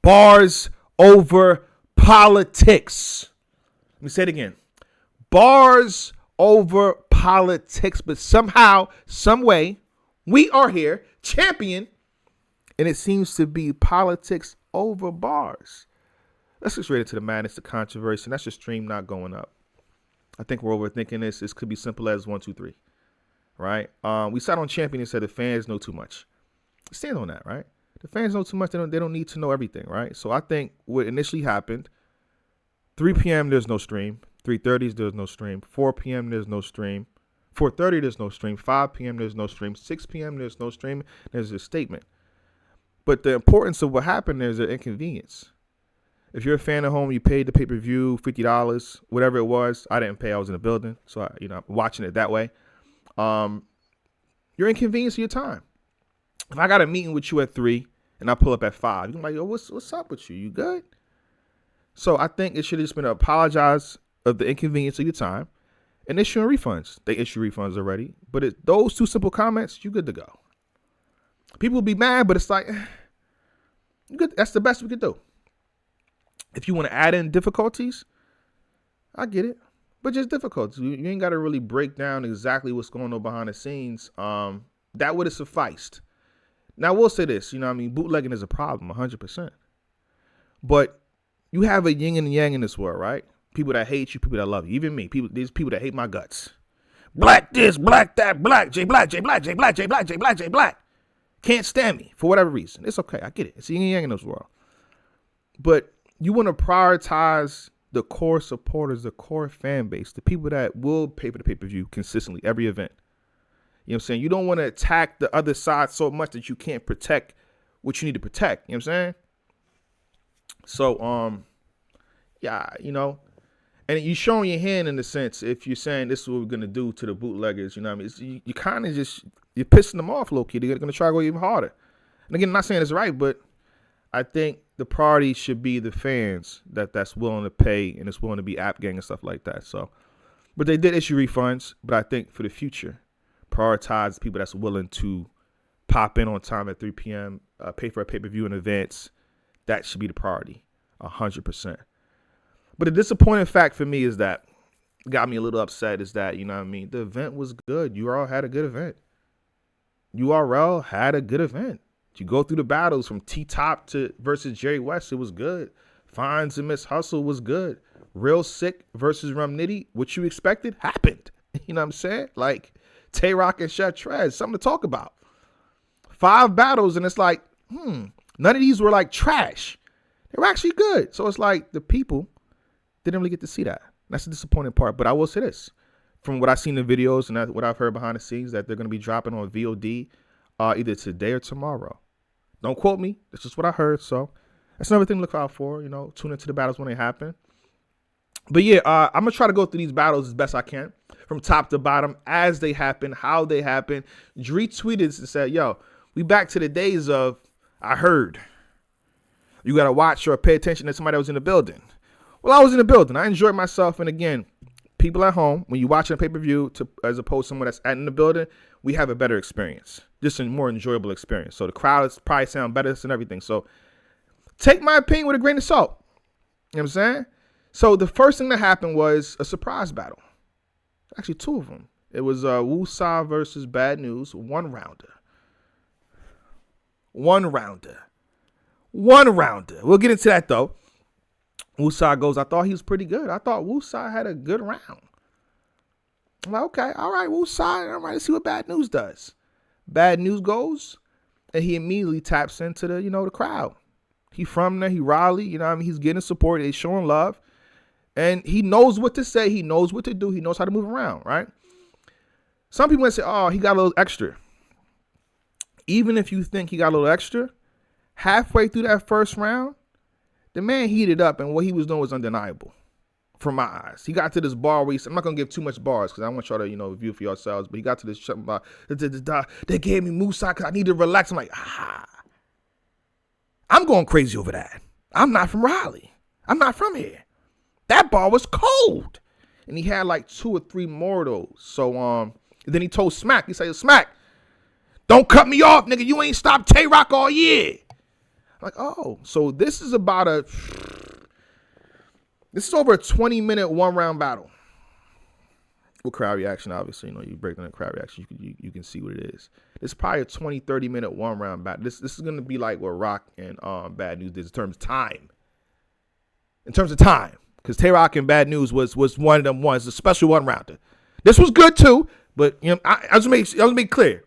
Bars over politics. Let me say it again. Bars over politics, but somehow, some way, we are here, champion, and it seems to be politics over bars. Let's get straight into the madness, the controversy, and that's your stream not going up. I think we're overthinking this. This could be simple as 1, 2, 3, right? We sat on champion and said the fans know too much. Stand on that, right? The fans know too much. They don't need to know everything, right? So I think what initially happened, 3 p.m. there's no stream. 3:30 there's no stream. 4 p.m. there's no stream. 4:30 there's no stream. 5 p.m. there's no stream. 6 p.m. there's no stream. There's a statement. But the importance of what happened there is an inconvenience. If you're a fan at home, you paid the pay-per-view, $50, whatever it was. I didn't pay. I was in the building. So, I'm watching it that way. You're inconveniencing your time. If I got a meeting with you at 3 and I pull up at 5, you're like, yo, what's up with you? You good? So I think it should have just been to apologize of the inconvenience of your time and issuing refunds. They issue refunds already. But those 2 simple comments, you good to go. People will be mad, but it's like, good. That's the best we could do. If you want to add in difficulties, I get it. But just difficulties. You ain't got to really break down exactly what's going on behind the scenes. That would have sufficed. Now, I will say this. Bootlegging is a problem, 100%. But you have a yin and yang in this world, right? People that hate you, people that love you. Even me. There's people that hate my guts. Black this, black that, black, J black, J black, J black, J black, J black, J black. Can't stand me for whatever reason. It's okay. I get it. It's yin and yang in this world. But you want to prioritize the core supporters, the core fan base, the people that will pay for the pay-per-view consistently, every event. You know what I'm saying? You don't want to attack the other side so much that you can't protect what you need to protect. You know what I'm saying? So, and you're showing your hand in the sense if you're saying this is what we're going to do to the bootleggers, you know what I mean? You kind of you're pissing them off, low-key. They're going to try to go even harder. And again, I'm not saying it's right, but I think the priority should be the fans that's willing to pay and is willing to be app gang and stuff like that. So, but they did issue refunds, but I think for the future, prioritize the people that's willing to pop in on time at 3 p.m., pay for a pay-per-view in advance. That should be the priority, 100%. But the disappointing fact for me is that got me a little upset is that, the event was good. URL had a good event. URL had a good event. You go through the battles from T-Top to versus Jerry West, it was good. Fonz and Miss Hustle was good. Real Sikh versus Nitty, what you expected happened. You know what I'm saying? Like Tay Roc and Chef Trez, something to talk about. 5 battles, and it's like, none of these were like trash. They were actually good. So it's like the people didn't really get to see that. That's the disappointing part. But I will say this. From what I've seen in the videos and what I've heard behind the scenes, that they're going to be dropping on VOD either today or tomorrow. Don't quote me. That's just what I heard. So that's another thing to look out for. Tune into the battles when they happen. But yeah, I'm going to try to go through these battles as best I can from top to bottom as they happen, how they happen. Dree tweeted and said, yo, we back to the days of I heard. You got to watch or pay attention to somebody that was in the building. Well, I was in the building. I enjoyed myself. And again, people at home, when you're watching a pay-per-view as opposed to someone that's in the building, we have a better experience. Just a more enjoyable experience. So the crowds probably sound better and everything. So take my opinion with a grain of salt. You know what I'm saying? So the first thing that happened was a surprise battle. Actually, 2 of them. It was Woo-Sa versus Bad News, 1-rounder. 1-rounder. 1-rounder. We'll get into that, though. Woo-Sa goes, I thought he was pretty good. I thought Woo-Sa had a good round. I'm like, okay, all right, Woo-Sa. All right, let's see what Bad News does. Bad News goes, and he immediately taps into the crowd. He from there, he Raleigh, he's getting support, he's showing love. And he knows what to say, he knows what to do, he knows how to move around, right? Some people might say, oh, he got a little extra. Even if you think he got a little extra, halfway through that first round, the man heated up, and what he was doing was undeniable from my eyes. He got to this bar where I'm not going to give too much bars because I want y'all to, review for yourselves, but he got to this something about, they gave me Musa because I need to relax. I'm like, I'm going crazy over that. I'm not from Raleigh. I'm not from here. That bar was cold. And he had like 2 or 3 more of those. So then he told Smack, he said, Smack, don't cut me off, nigga. You ain't stopped Tay Roc all year. Like, oh, so this is over a 20-minute 1-round battle. With crowd reaction, obviously, you break down the crowd reaction, you can see what it is. It's probably a 20, 30-minute 1-round battle. This is going to be like what Roc and Bad News did in terms of time. Because Tay Roc and Bad News was one of them ones, a special 1-rounder. This was good too, but I was make clear.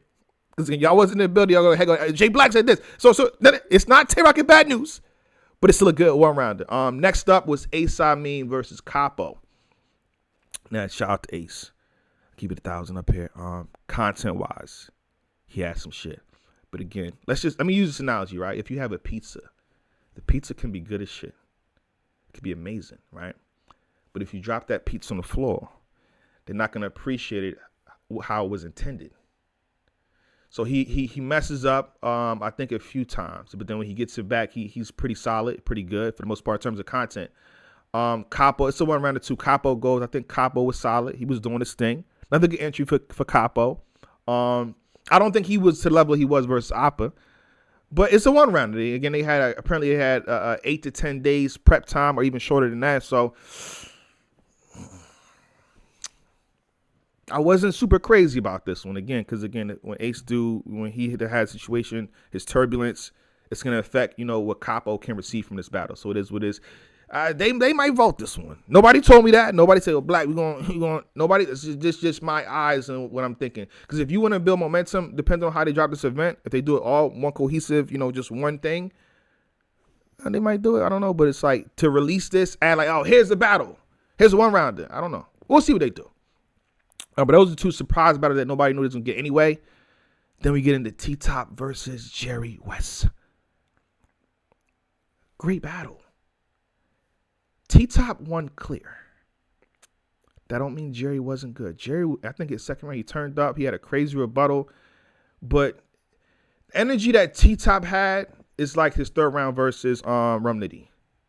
Because y'all wasn't in the building, y'all go, Jay Black said this. So it's not Tay Roc and Bad News, but it's still a good 1-rounder. Next up was Ace Amin versus Capo. Now, shout out to Ace. Keep it 1,000 up here. Content-wise, he had some shit. But again, let me use this analogy, right? If you have a pizza, the pizza can be good as shit. It can be amazing, right? But if you drop that pizza on the floor, they're not going to appreciate it how it was intended. So he messes up, I think, a few times. But then when he gets it back, he's pretty solid, pretty good for the most part in terms of content. Capo, it's a 1-rounder too. Capo goes. I think Capo was solid. He was doing his thing. Another good entry for Capo. I don't think he was to the level he was versus Appa, but it's a 1-rounder. Again, they had 8 to 10 days prep time, or even shorter than that. So I wasn't super crazy about this one again, because when Ace when he had a situation, his turbulence, it's gonna affect what Capo can receive from this battle. So it is what it is. They might vote this one. Nobody told me that. Nobody said, Black, we going. Nobody. It's just my eyes and what I'm thinking. Because if you want to build momentum, depending on how they drop this event, if they do it all one cohesive, just one thing, they might do it. I don't know. But it's like to release this and like, oh, here's the battle. Here's a 1-rounder. I don't know. We'll see what they do. But those are 2 surprise battles that nobody knew they was going to get anyway. Then we get into T-Top versus Jerry West. Great battle. T-Top won clear. That don't mean Jerry wasn't good. Jerry, I think his second round, he turned up. He had a crazy rebuttal. But energy that T-Top had is like his 3rd round versus Nitty.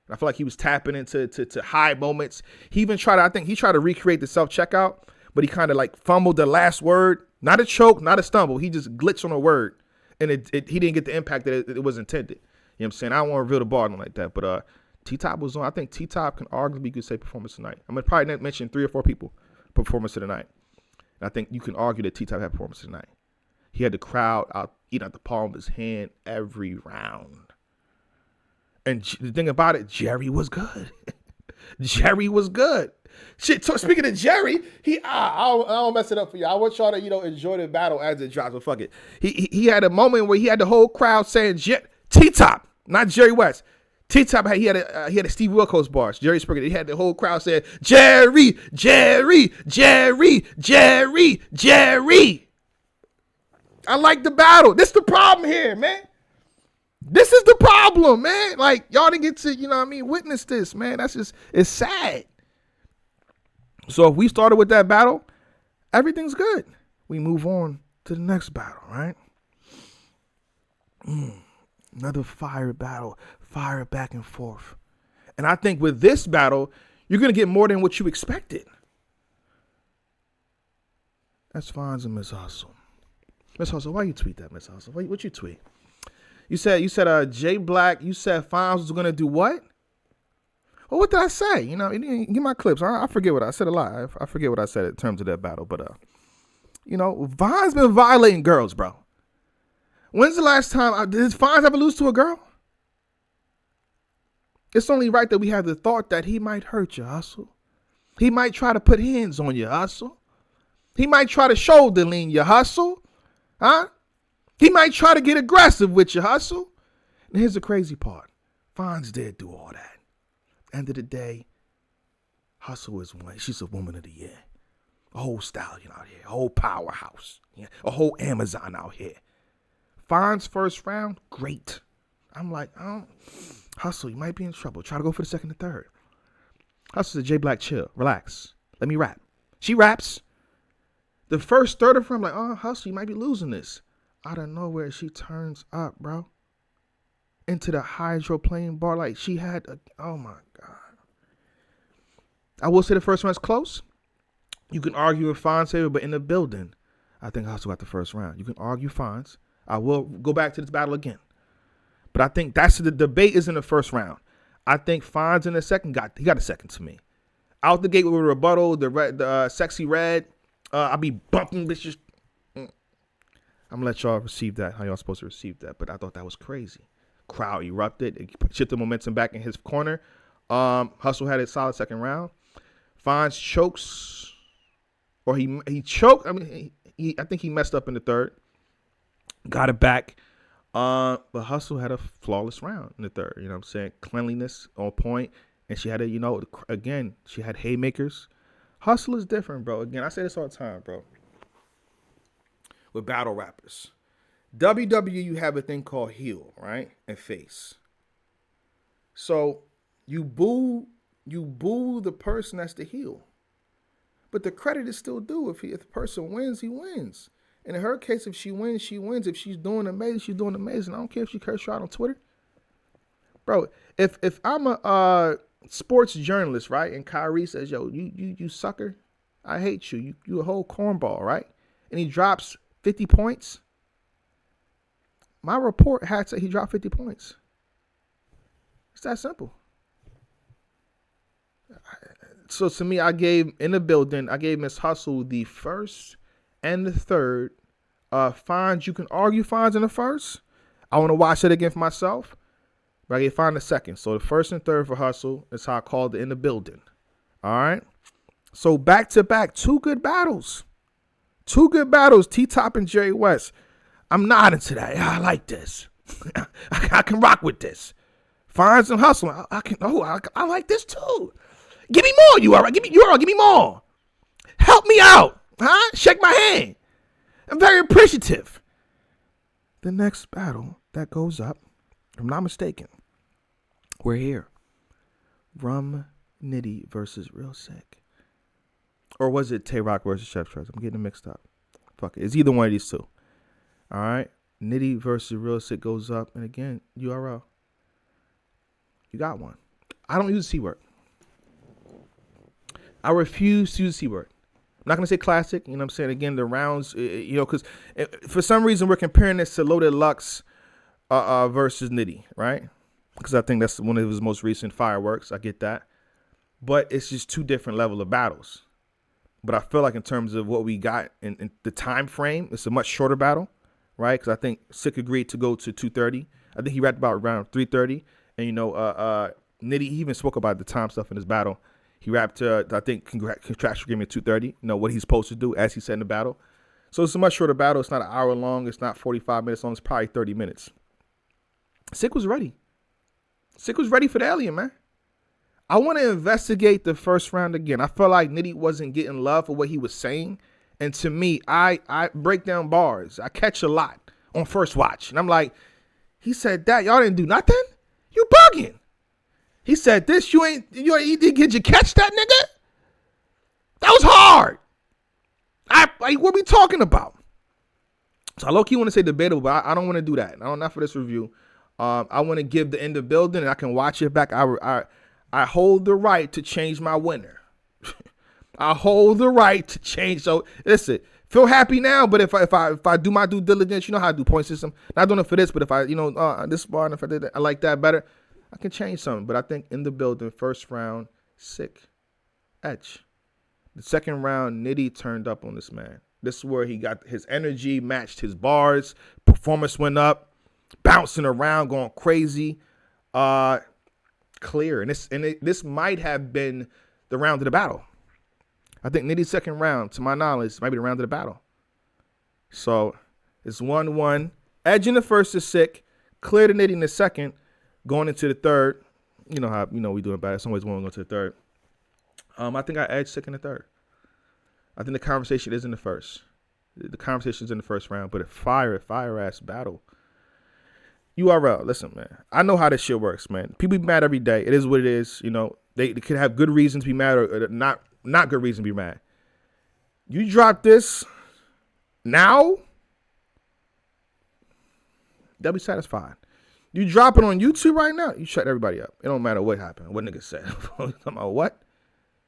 I feel like he was tapping into high moments. He even tried to recreate the self-checkout, but he kind of like fumbled the last word. Not a choke, not a stumble. He just glitched on a word. And he didn't get the impact that it was intended. You know what I'm saying? I don't want to reveal the bar like that, but T-Top was on. I think T-Top can arguably, you could say, performance tonight. I'm going to probably mention 3 or 4 people performance of the night. And I think you can argue that T-Top had performance tonight. He had the crowd eating out the palm of his hand every round. And the thing about it, Jerry was good. Jerry was good. Shit, speaking of Jerry, I don't mess it up for you. I want y'all to, enjoy the battle as it drops, but fuck it. He had a moment where he had the whole crowd saying, T-Top, not Jerry West. T-Top he had a Steve Wilkos bars. Jerry Springer. He had the whole crowd saying, Jerry, Jerry, Jerry, Jerry, Jerry. I like the battle. This is the problem here, man. This is the problem, man. Like, y'all didn't get to, witness this, man. It's sad. So if we started with that battle, everything's good. We move on to the next battle, right? Another fire battle. Fire back and forth. And I think with this battle, you're going to get more than what you expected. That's Fonz and Miss Hustle. Miss Hustle, why you tweet that, Miss Hustle? What you tweet? You said Jay Black, you said Fonz was going to do what? Well, what did I say? Get my clips. I forget what I said a lot. I forget what I said in terms of that battle. But, Fonz been violating girls, bro. When's the last time, did Fonz ever lose to a girl? It's only right that we have the thought that he might hurt you, Hustle. He might try to put hands on you, Hustle. He might try to shoulder lean you, Hustle. Huh? He might try to get aggressive with you, Hustle. And here's the crazy part. Fonz did do all that. End of the day, Hustle is one. She's a woman of the year. A whole stallion out here. A whole powerhouse. Yeah. A whole Amazon out here. Fonz first round, great. I'm like, Hustle, you might be in trouble. Try to go for the second and third. Hustle said, Jay Black, chill, relax. Let me rap. She raps. The first third of her, I'm like, Hustle, you might be losing this. Out of nowhere, she turns up, bro. Into the hydroplane bar. Like she had oh my God. I will say the first round's close. You can argue with Fonz here, but in the building, I think Hustle got the first round. You can argue Fonz. I will go back to this battle again. But I think that's the debate is in the first round. I think Fonz in the second got a second to me. Out the gate with a rebuttal, the sexy red. I'll be bumping bitches. I'm gonna let y'all receive that, how y'all supposed to receive that. But I thought that was crazy. Crowd erupted. It shifted the momentum back in his corner. Hustle had a solid second round. Fonz chokes, or he choked. I mean, I think he messed up in the third. Got it back. But Hustle had a flawless round in the third. You know what I'm saying? Cleanliness on point. And she had again, she had haymakers. Hustle is different, bro. Again, I say this all the time, bro. With battle rappers. WWE, you have a thing called heel, right? And face. So you boo the person that's the heel. But the credit is still due. If the person wins, he wins. And in her case, if she wins, she wins. If she's doing amazing, she's doing amazing. I don't care if she curse you out on Twitter. Bro, if I'm a sports journalist, right, and Kyrie says, yo, you sucker, I hate you. You a whole cornball, right? And he drops 50 points. My report had said he dropped 50 points. It's that simple. So to me, I gave Miss Hustle the first and the third. Fonz, you can argue Fonz in the first. I want to watch it again for myself. But I gave Fonz the second. So the first and third for Hustle is how I called it in the building. All right. So back to back, two good battles. T-Top and Jerry West. I'm nodding to that. I like this. I can rock with this. Fonz and Hustle. I like this too. Give me more, you all right? Give me more. Help me out. Huh? Shake my hand. I'm very appreciative. The next battle that goes up, if I'm not mistaken, we're here. Rum Nitty versus Real Sikh. Or was it Tay Roc versus Chef Trez? I'm getting them mixed up. Fuck it. It's either one of these two. All right. Nitty versus Real Sikh goes up. And again, URL. You got one. I don't use the C word. I refuse to use the C word. I'm not going to say classic. You know what I'm saying? Again, the rounds, because for some reason we're comparing this to Loaded Lux versus Nitty, right? Because I think that's one of his most recent fireworks. I get that. But it's just two different level of battles. But I feel like in terms of what we got in the time frame, it's a much shorter battle, right? Because I think Sikh agreed to go to 2:30. I think he rapped about around 3:30. And, Nitty, he even spoke about the time stuff in his battle. He rapped, I think, contractual agreement 2:30, what he's supposed to do, as he said in the battle. So it's a much shorter battle. It's not an hour long. It's not 45 minutes long. It's probably 30 minutes. Sikh was ready. Sikh was ready for the alien, man. I want to investigate the first round again. I felt like Nitty wasn't getting love for what he was saying. And to me, I break down bars. I catch a lot on first watch. And I'm like, he said that. Y'all didn't do nothing? You bugging. He said this. You did you catch that, nigga? That was hard. What we talking about? So I low-key want to say debatable, but I don't want to do that. Not for this review. I want to give the end of building, and I can watch it back. I hold the right to change my winner. I hold the right to change. So listen, feel happy now, but if I do my due diligence, you know how I do point system. Not doing it for this, but if I this bar, and if I did that, I like that better, I can change something. But I think in the building, first round, Sikh, edge. The second round, Nitty turned up on this man. This is where he got his energy, matched his bars, performance went up, bouncing around, going crazy. Clear. And this might have been the round of the battle. I think Nitty's second round, to my knowledge, might be the round of the battle. So it's 1-1. Edge in the first is Sikh. Clear to Nitty in the second. Going into the third. You know how we doing bad. It's always one going to the third. I think I edge Sikh in the third. I think the conversation is in the first. The conversation is in the first round, but a fire ass battle. URL, listen, man. I know how this shit works, man. People be mad every day. It is what it is. They could have good reasons to be mad or not good reason to be mad. You drop this now, they'll be satisfied. You drop it on YouTube right now, you shut everybody up. It don't matter what happened, what nigga said. Talking about what?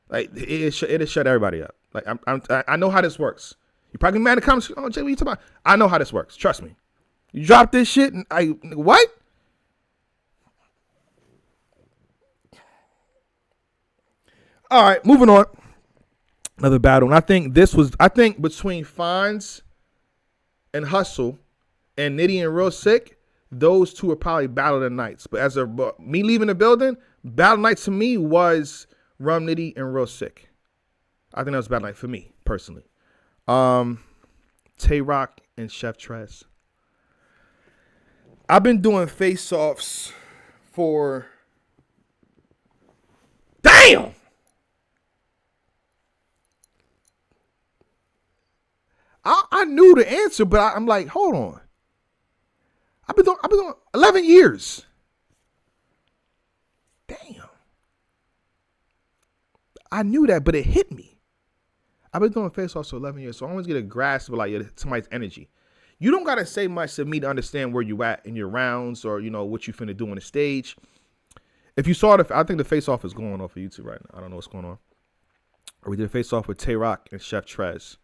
Like it'll shut everybody up. Like I know how this works. You probably mad in the comments. Oh, Jay, what you talking about? I know how this works. Trust me. You drop this shit and what? All right, moving on. Another battle. And I think between Fonz and Hustle and Nitty and Real Sikh, those two are probably battle of the nights. But as of me leaving the building, battle night to me was Rum Nitty and Real Sikh. I think that was battle night for me, personally. Tay Roc and Chef Trez. I've been doing face-offs for... Damn! I knew the answer, but I'm like, hold on. I've been doing 11 years. Damn. I knew that, but it hit me. I've been doing face-offs for 11 years, so I always get a grasp of like somebody's energy. You don't gotta say much to me to understand where you at in your rounds or what you finna do on the stage. If you saw I think the face-off is going on for YouTube right now. I don't know what's going on. Or we did a face-off with Tay Roc and Chef Trez.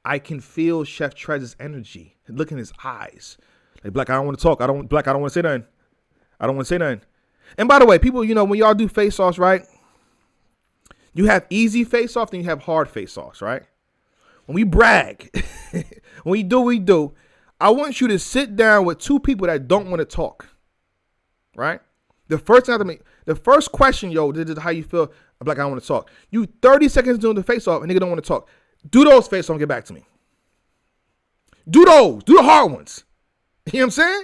I can feel Chef Trez's energy. Look in his eyes. Like, Black, I don't want to talk. I don't want to say nothing. I don't want to say nothing. And by the way, people, when y'all do face-offs, right? You have easy face-offs, then you have hard face-offs, right? When we brag, when we do, I want you to sit down with two people that don't want to talk, right? The first question, this is how you feel. I'm like, I don't want to talk. You 30 seconds doing the face-off, and nigga don't want to talk. Do those face-offs and get back to me. Do those. Do the hard ones. You know what I'm saying?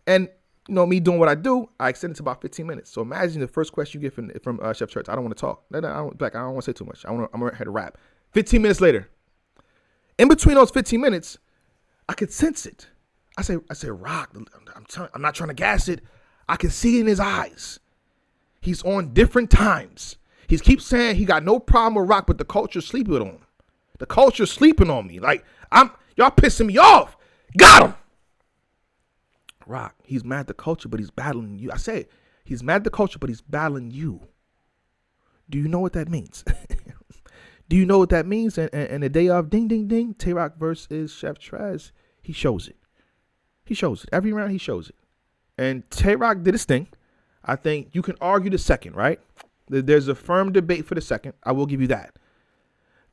And, me doing what I do, I extend it to about 15 minutes. So imagine the first question you get from Chef Trez. I don't want to talk. I don't want to say too much. I'm going to rap. 15 minutes later. In between those 15 minutes, I could sense it. I say, Roc, I'm not trying to gas it. I can see it in his eyes. He's on different times. He keeps saying he got no problem with Roc, but the culture's sleeping on him. The culture's sleeping on me. Like, y'all pissing me off. Got him. Roc, he's mad at the culture, but he's battling you. I say it. He's mad at the culture, but he's battling you. Do you know what that means? Do you know what that means? And the day of ding, ding, ding, Tay Roc versus Chef Trez, he shows it. He shows it. Every round, he shows it. And Tay Roc did his thing. I think you can argue the second, right? There's a firm debate for the second. I will give you that.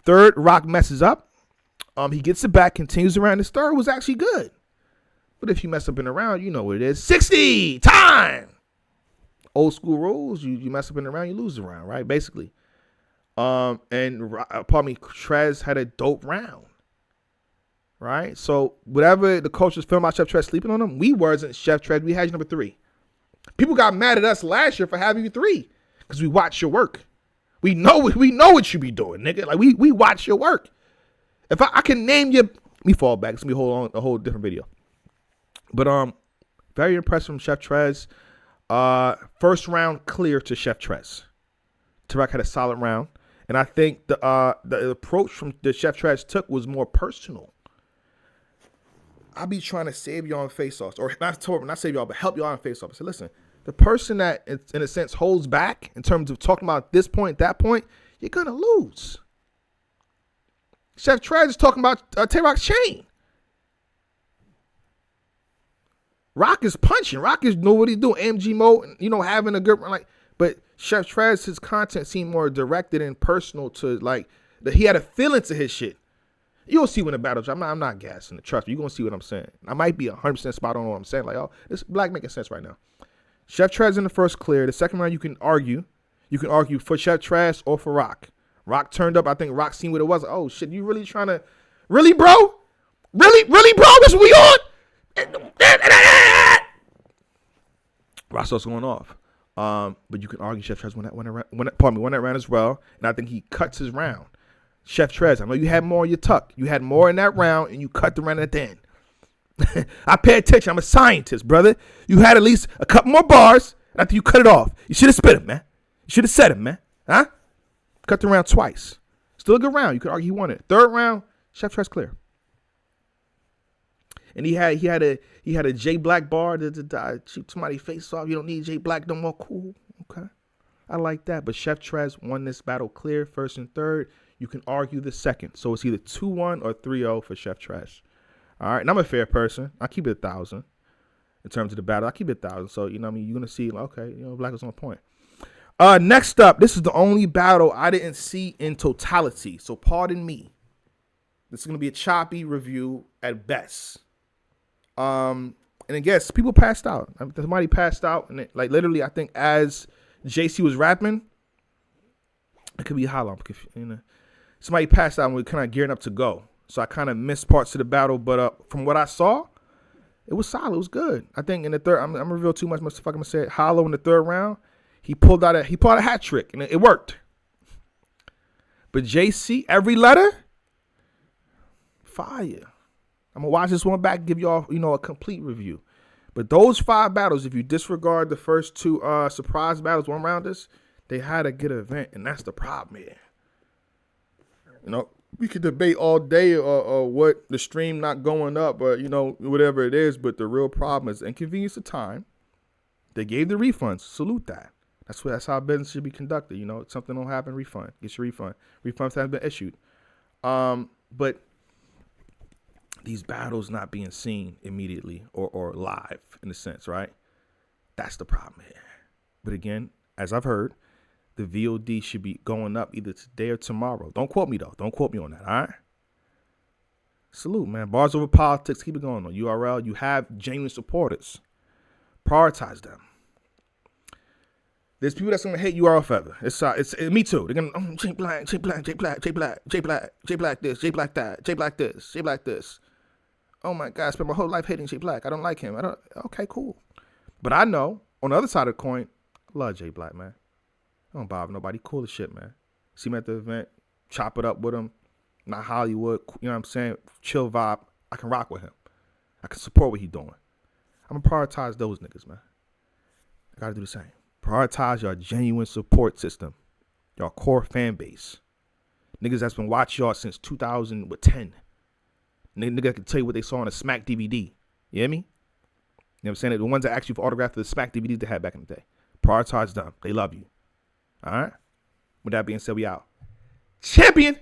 Third, Roc messes up. He gets it back, continues around. His third was actually good. But if you mess up in the round, you know what it is. 60, time! Old school rules, you mess up in the round, you lose the round, right? Basically. Trez had a dope round. Right? So whatever the coaches film about Chef Trez sleeping on him, we wasn't Chef Trez. We had you number 3. People got mad at us last year for having you 3 because we watch your work. We know what you be doing, nigga. Like we watch your work. If I can name you, let me fall back. It's gonna be a whole different video. But very impressed from Chef Trez. First round clear to Chef Trez. Tay Roc had a solid round, and I think the approach from the Chef Trez took was more personal. I be trying to save y'all on face-offs, or not save y'all, but help y'all on face-offs. I say, listen, the person that, in a sense, holds back in terms of talking about this point, that point, you're gonna lose. Chef Trez is talking about Tay Roc's chain. Roc is punching. Roc is know what he's doing. AMG mode, having a good run. But Chef Trez, his content seemed more directed and personal to that he had a feeling to his shit. You'll see when the battle. I'm not gassing it. Trust me, you're gonna see what I'm saying. I might be 100% spot on what I'm saying. This Black making sense right now. Chef Trez in the first clear. The second round, you can argue. You can argue for Chef Trez or for Roc. Roc turned up. I think Roc seen what it was. Oh shit, you really trying to? Really, bro? Really, bro? This what we on? Roc starts going off. But you can argue Chef Trez won that round as well. And I think he cuts his round. Chef Trez, I know you had more in your tuck. You had more in that round, and you cut the round at the end. I pay attention. I'm a scientist, brother. You had at least a couple more bars after you cut it off. You should have spit him, man. You should have said him, man. Huh? Cut the round twice. Still a good round. You could argue he won it. Third round, Chef Trez clear. And he had a J Black bar to cheap somebody face off. You don't need J Black no more. Cool. Okay. I like that. But Chef Trez won this battle clear, first and third. You can argue the second. So it's either 2-1 or 3-0 for Chef Trez. All right. And I'm a fair person. I keep it 1,000 in terms of the battle. I keep it 1,000. So, you're going to see, okay, Black was on point. Next up, this is the only battle I didn't see in totality, so pardon me. This is gonna be a choppy review at best. And I guess people passed out. Somebody passed out, and like literally, I think as JC was rapping, it could be hollow. Somebody passed out and we kind of gearing up to go. So I kind of missed parts of the battle, but from what I saw, it was solid. It was good. I think in the third, I'm gonna reveal too much. I'm gonna say it. Hollow in the third round, he pulled out a hat trick, and it worked. But JC, every letter, fire. I'm gonna watch this one back, give y'all a complete review. But those 5 battles, if you disregard the first 2 surprise battles, 1-rounders, they had a good event, and that's the problem here. We could debate all day or what the stream not going up or, whatever it is. But the real problem is inconvenience of time. They gave the refunds. Salute that. That's how business should be conducted. Something don't happen, refund. Get your refund. Refunds haven't been issued. But these battles not being seen immediately or live in a sense, right? That's the problem here. But again, as I've heard, the VOD should be going up either today or tomorrow. Don't quote me, though. Don't quote me on that, all right? Salute, man. Bars over politics. Keep it going on. URL, you have genuine supporters. Prioritize them. There's people that's going to hate URL forever. It's me too. They're going to, J Black, J Black, J Black, J Black, J Black, J Black this, J Black that, J Black this, J Black this. Oh, my God. I spent my whole life hating J Black. I don't like him. Okay, cool. But I know, on the other side of the coin, I love J Black, man. I don't bother nobody. Cool as shit, man. See him at the event, chop it up with him. Not Hollywood, you know what I'm saying? Chill vibe. I can rock with him. I can support what he's doing. I'm going to prioritize those niggas, man. I got to do the same. Prioritize your genuine support system. Your core fan base. Niggas that's been watching y'all since 2010. Nigga can tell you what they saw on a Smack DVD. You hear me? You know what I'm saying? The ones that asked you for autograph of the Smack DVDs they had back in the day. Prioritize them. They love you. All right? With that being said, we out. Champion!